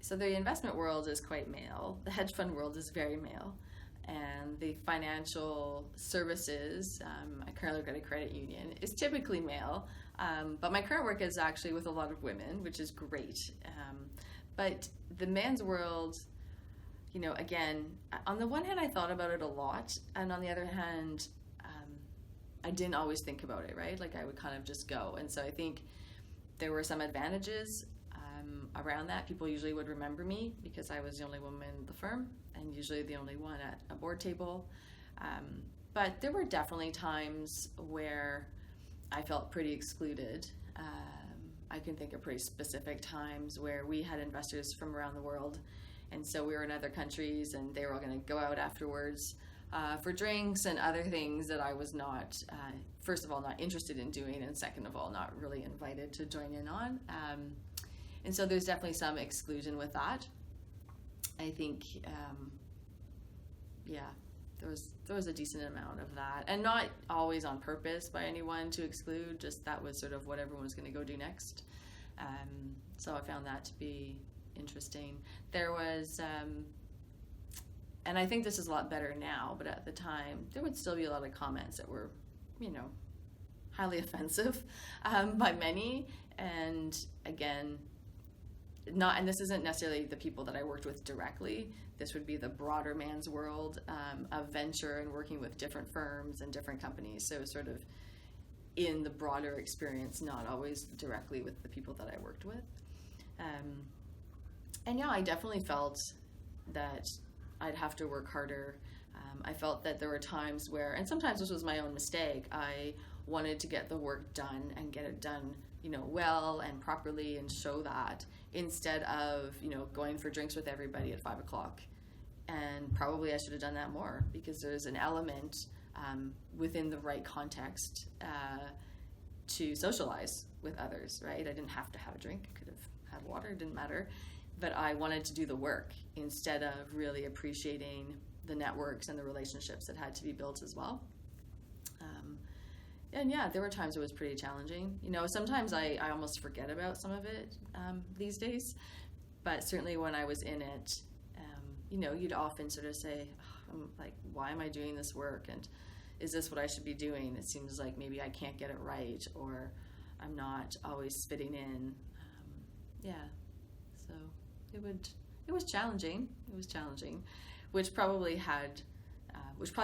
So the investment world is quite male. The hedge fund world is very male. And the financial services, I currently work at a credit union, is typically male. But my current work is actually with a lot of women, which is great. But the men's world, again, on the one hand, I thought about it a lot. And on the other hand, I didn't always think about it, right? Like I would kind of just go. And so I think there were some advantages around that. People usually would remember me because I was the only woman in the firm and usually the only one at a board table. But there were definitely times where I felt pretty excluded. I can think of pretty specific times where we had investors from around the world, and so we were in other countries and they were all going to go out afterwards for drinks and other things that I was not, first of all, not interested in doing, and second of all, not really invited to join in on. And so there's definitely some exclusion with that. I think, there was a decent amount of that, and not always on purpose by anyone to exclude, just that was sort of what everyone was going to go do next. So I found that to be interesting. There was, and I think this is a lot better now, but at the time, there would still be a lot of comments that were, highly offensive by many. And again, and this isn't necessarily the people that I worked with directly. This would be the broader man's world of venture and working with different firms and different companies. So sort of in the broader experience, not always directly with the people that I worked with. And yeah, I definitely felt that I'd have to work harder. I felt that there were times where, and sometimes this was my own mistake, I wanted to get the work done and get it done well and properly and show that, instead of going for drinks with everybody at 5:00. And probably I should have done that more, because there's an element within the right context to socialize with others, right? I didn't have to have a drink. I could have had water, it didn't matter. But I wanted to do the work instead of really appreciating the networks and the relationships that had to be built as well. And yeah, there were times it was pretty challenging. Sometimes I almost forget about some of it these days. But certainly when I was in it, you'd often sort of say, why am I doing this work? And is this what I should be doing? It seems like maybe I can't get it right, or I'm not always fitting in. So it was challenging. It was challenging, which probably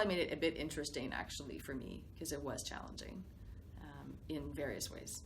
made it a bit interesting actually for me, because it was challenging in various ways.